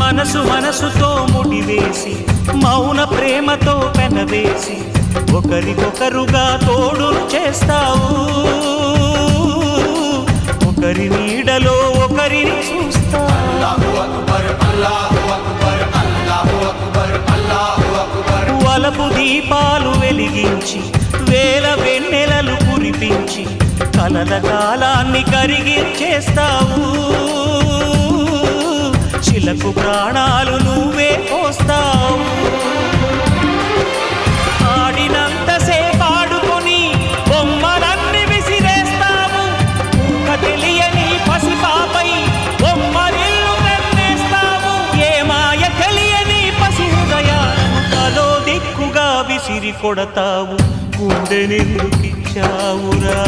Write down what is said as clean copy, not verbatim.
మనసు మనసుతో ముడివేసి మౌన ప్రేమతో పెనవేసి ఒకరికొకరుగా తోడును చేస్తావు ఒకరి నీడలో ఒకరిని చూస్తావు వలపు దీపాలు వెలిగించి వేల వెన్నెలలు కురిపించి కలల కాలాన్ని కరిగించేస్తావు శిలకు ప్రాణాలు నువ్వే పోస్తావు ఆడినంతసేపు ఆడుకొని బొమ్మలన్నీ విసిరేస్తావు ఊహ తెలియని పసిపాపై బొమ్మరిల్లు వెన్నేస్తావు ఏ మాయ తెలియని పసి హృదయాలను తలో దిక్కుగా విసిరి కొడతావు గుండెనెందుకిచ్చావురా